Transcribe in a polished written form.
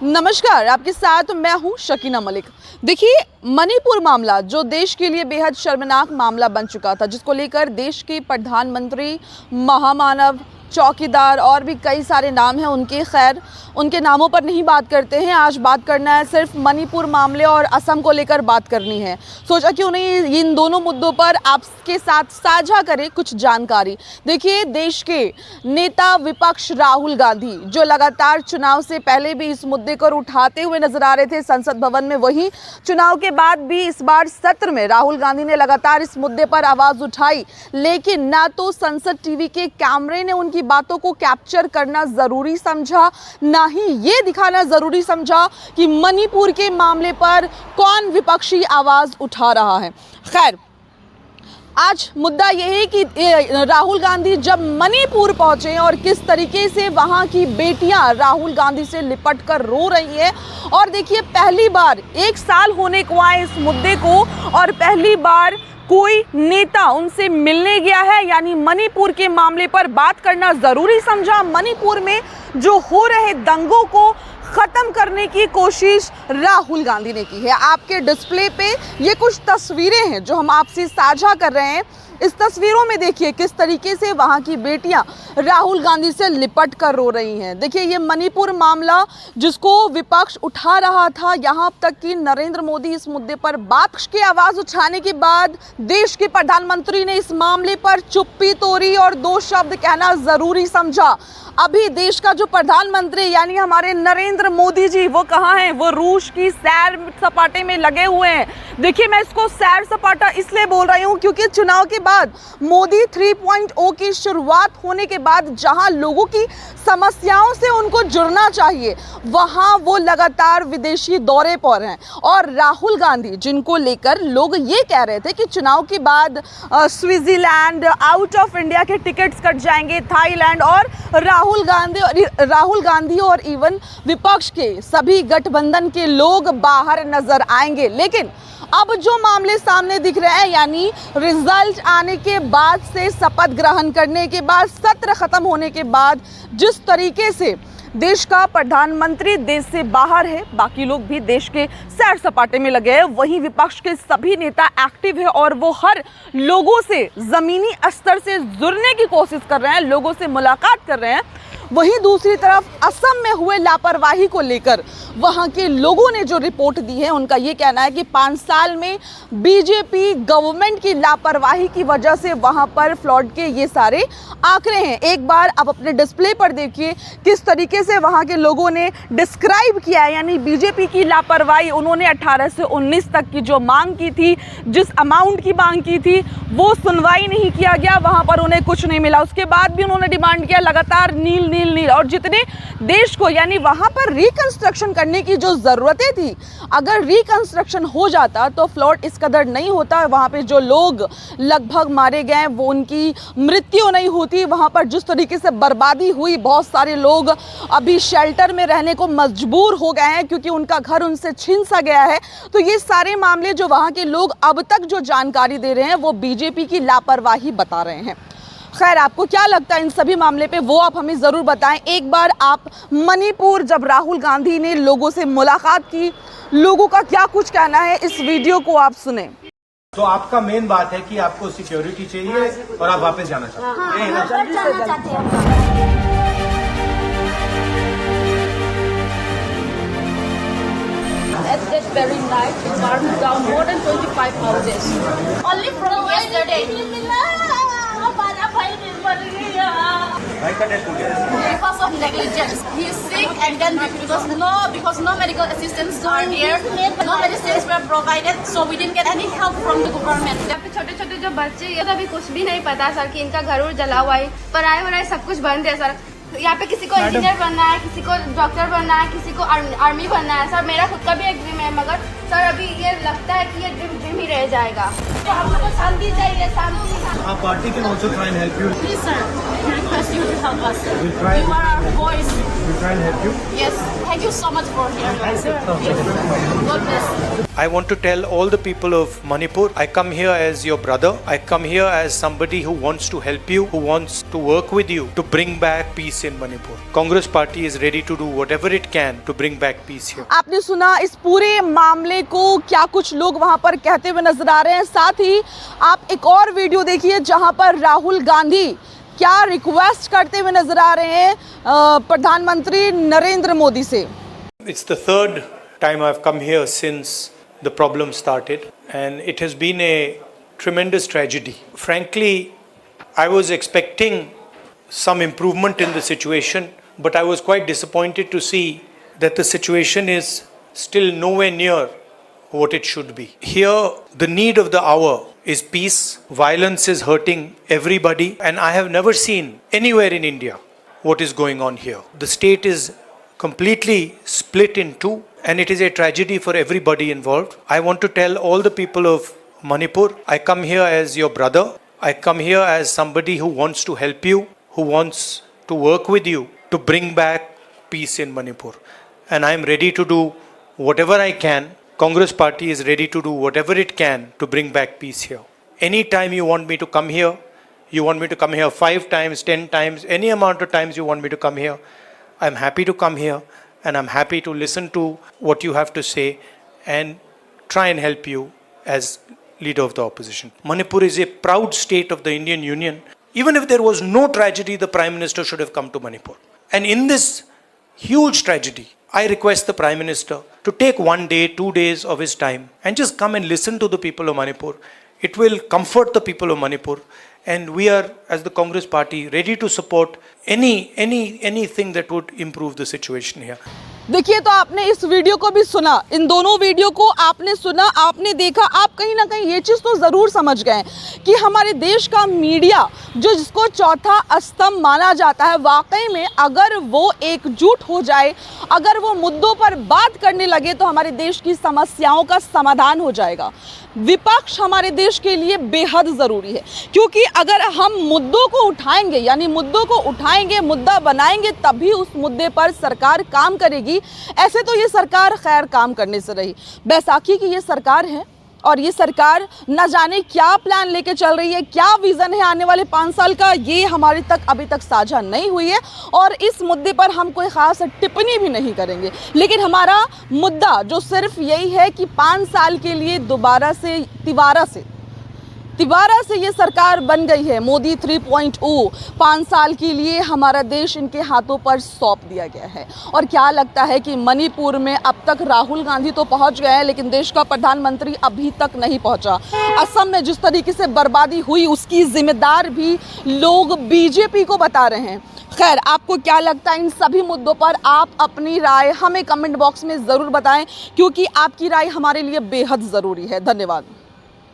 नमस्कार, आपके साथ मैं हूं शकीना मलिक। देखिए, मणिपुर मामला जो देश के लिए बेहद शर्मनाक मामला बन चुका था, जिसको लेकर देश के प्रधानमंत्री, महामानव, चौकीदार और भी कई सारे नाम हैं उनके। खैर, उनके नामों पर नहीं बात करते हैं। आज बात करना है सिर्फ मणिपुर मामले और असम को लेकर बात करनी है। सोचा क्यों नहीं इन दोनों मुद्दों पर आपके साथ साझा करें कुछ जानकारी। देखिए, देश के नेता विपक्ष राहुल गांधी जो लगातार चुनाव से पहले भी इस मुद्दे को उठाते हुए नजर आ रहे थे संसद भवन में, वहीं चुनाव के बाद भी इस बार सत्र में राहुल गांधी ने लगातार इस मुद्दे पर आवाज उठाई, लेकिन ना तो संसद टीवी के कैमरे ने उनकी बातों को कैप्चर करना जरूरी समझा, ना ही ये दिखाना जरूरी समझा कि मणिपुर के मामले पर कौन विपक्षी आवाज उठा रहा है। खैर, आज मुद्दा यह है कि राहुल गांधी जब मणिपुर पहुंचे और किस तरीके से वहां की बेटियां राहुल गांधी से लिपट कर रो रही है। और देखिए, पहली बार 1 साल होने को आए इस मुद्दे को और पहली बार कोई नेता उनसे मिलने गया है, यानी मणिपुर के मामले पर बात करना जरूरी समझा। मणिपुर में जो हो रहे दंगों को खत्म करने की कोशिश राहुल गांधी ने की है। आपके डिस्प्ले पे ये कुछ तस्वीरें हैं जो हम आपसे साझा कर रहे हैं। इस तस्वीरों में देखिए किस तरीके से वहां की बेटियां राहुल गांधी से लिपट कर रो रही हैं। देखिए, ये मणिपुर मामला जिसको विपक्ष उठा रहा था, यहां तक कि नरेंद्र मोदी इस मुद्दे पर बात की आवाज उठाने के बाद देश के प्रधानमंत्री ने इस मामले पर चुप्पी तोड़ी और 2 शब्द कहना जरूरी समझा। अभी देश का जो प्रधानमंत्री यानी हमारे नरेंद्र मोदी जी, वो कहाँ हैं? वो रूस की सैर सपाटे में लगे हुए हैं। देखिए, मैं इसको सैर सपाटा इसलिए बोल रही हूँ क्योंकि चुनाव के बाद मोदी 3.0 की शुरुआत होने के बाद जहां लोगों की समस्याओं से उनको जुड़ना चाहिए, वहां वो लगातार विदेशी दौरे पर हैं। और राहुल गांधी जिनको लेकर लोग ये कह रहे थे कि चुनाव के बाद स्विट्जरलैंड, आउट ऑफ इंडिया के टिकट्स कट जाएंगे, थाईलैंड, और राहुल गांधी और इवन विपक्ष के सभी गठबंधन के लोग बाहर नजर आएंगे। लेकिन अब जो मामले सामने दिख रहे हैं, यानी रिजल्ट आने के बाद से, शपथ ग्रहण करने के बाद, सत्र खत्म होने के बाद जिस तरीके से देश का प्रधानमंत्री देश से बाहर है, बाकी लोग भी देश के सैर सपाटे में लगे हैं, वहीं विपक्ष के सभी नेता एक्टिव है और वो हर लोगों से जमीनी स्तर से जुड़ने की कोशिश कर रहे हैं, लोगों से मुलाकात कर रहे हैं। वहीं दूसरी तरफ असम में हुए लापरवाही को लेकर वहां के लोगों ने जो रिपोर्ट दी है, उनका ये कहना है कि 5 साल में बीजेपी गवर्नमेंट की लापरवाही की वजह से वहां पर फ्लड के ये सारे आंकड़े हैं। एक बार आप अपने डिस्प्ले पर देखिए किस तरीके से वहां के लोगों ने डिस्क्राइब किया है, यानी बीजेपी की लापरवाही। उन्होंने 18 से 19 तक की जो मांग की थी, जिस अमाउंट की मांग की थी, वो सुनवाई नहीं किया गया, वहां पर उन्हें कुछ नहीं मिला। उसके बाद भी उन्होंने डिमांड किया लगातार नील नील नील, और जितने देश को, यानी वहां पर रिकंस्ट्रक्शन करने की जो जरूरतें थी, अगर रिकंस्ट्रक्शन हो जाता तो फ्लड इस कदर नहीं होता। वहां पे जो लोग लगभग मारे गए वो उनकी मृत्यु नहीं होती। वहां पर जिस तरीके से बर्बादी हुई, बहुत सारे लोग अभी शेल्टर में रहने को मजबूर हो गए हैं क्योंकि उनका घर उनसे छीन सा गया है। तो ये सारे मामले जो वहां के लोग अब तक जो जानकारी दे रहे हैं वो बीजेपी की लापरवाही बता रहे हैं। खैर, आपको क्या लगता है इन सभी मामले पे, वो आप हमें ज़रूर बताएं। एक बार आप मणिपुर जब राहुल गांधी ने लोगों से मुलाकात की, लोगों का क्या कुछ कहना है, इस वीडियो को आप सुने। तो आपका मेन बात है कि आपको सिक्योरिटी चाहिए और आप वापस जाना चाहते हैं। At that very night, it burned down more than 25 houses. Only from yesterday. Because of negligence, he is sick, and then because no medical assistance are here, no medicines were provided, so we didn't get any help from the government. यहाँ पे छोटे छोटे जो बच्चे, ये तो अभी कुछ भी नहीं पता सर कि इनका घर जला हुआ है, पढ़ाई वढ़ाई सब कुछ बंद है सर। यहाँ पे किसी को इंजीनियर बनना है, किसी को डॉक्टर बनना है, किसी को आर्मी बनना है सर। मेरा खुद का भी एक ड्रीम है, मगर सर अभी ये लगता है कि ये ड्रीम ही रह जाएगा। तो हम लोग को शांति चाहिए, शांति। Our party can also try and help you. Please, sir, we request you to help us. We'll try. You are our voice. We'll try and help you. Yes, thank you so much for hearing us. God bless. I want to tell all the people of Manipur, I come here as your brother. I come here as somebody who wants to help you, who wants to work with you to bring back peace in Manipur. Congress party is ready to do whatever it can to bring back peace here. आपने सुना इस पूरे मामले को क्या कुछ लोग वहां पर कहते हुए नजर आ रहे हैं। साथ ही आप एक और वीडियो देखिए जहां पर राहुल गांधी क्या रिक्वेस्ट करते हुए नजर आ रहे हैं प्रधानमंत्री नरेंद्र मोदी से। It's the third time I've come here since the problem started, and it has been a tremendous tragedy. Frankly, I was expecting some improvement in the situation, but I was quite disappointed to see that the situation is still nowhere near what it should be. Here, the need of the hour is peace. Violence is hurting everybody, and I have never seen anywhere in India what is going on here. The state is completely split in two, and it is a tragedy for everybody involved. I want to tell all the people of Manipur, I come here as your brother. I come here as somebody who wants to help you, who wants to work with you to bring back peace in Manipur. And I am ready to do whatever I can. Congress party is ready to do whatever it can to bring back peace here. Anytime you want me to come here, you want me to come here 5 times, 10 times, any amount of times you want me to come here, I'm happy to come here, and I'm happy to listen to what you have to say and try and help you as leader of the opposition. Manipur is a proud state of the Indian Union. Even if there was no tragedy, the Prime Minister should have come to Manipur. And in this huge tragedy, I request the Prime Minister to take 1 day, 2 days of his time and just come and listen to the people of Manipur. It will comfort the people of Manipur, and we are, as the Congress party, ready to support anything that would improve the situation here. देखिए, तो आपने इस video को भी सुना, इन दोनों video को आपने सुना, आपने देखा, आप कहीं ना कहीं ये चीज़ तो ज़रूर समझ गए कि हमारे देश का मीडिया जो जिसको चौथा स्तंभ माना जाता है, वाकई में अगर वो एकजुट हो जाए, अगर वो मुद्दों पर बात करने लगे तो हमारे देश की समस्याओं का समाधान हो जाएगा। विपक्ष हमारे देश के लिए बेहद ज़रूरी है, क्योंकि अगर हम मुद्दों को उठाएंगे, यानी मुद्दों को उठाएंगे, मुद्दा बनाएंगे, तभी उस मुद्दे पर सरकार काम करेगी। ऐसे तो ये सरकार खैर काम करने से रही। बैसाखी की ये सरकार है और ये सरकार न जाने क्या प्लान लेके चल रही है, क्या विज़न है आने वाले 5 साल का, ये हमारे तक अभी तक साझा नहीं हुई है और इस मुद्दे पर हम कोई ख़ास टिप्पणी भी नहीं करेंगे। लेकिन हमारा मुद्दा जो सिर्फ यही है कि 5 साल के लिए दोबारा से तिवारा से ये सरकार बन गई है। मोदी 3.0 5 साल के लिए हमारा देश इनके हाथों पर सौंप दिया गया है। और क्या लगता है कि मणिपुर में अब तक राहुल गांधी तो पहुंच गए हैं, लेकिन देश का प्रधानमंत्री अभी तक नहीं पहुंचा। असम में जिस तरीके से बर्बादी हुई, उसकी जिम्मेदार भी लोग बीजेपी को बता रहे हैं। खैर, आपको क्या लगता है इन सभी मुद्दों पर? आप अपनी राय हमें कमेंट बॉक्स में ज़रूर बताएं, क्योंकि आपकी राय हमारे लिए बेहद ज़रूरी है। धन्यवाद।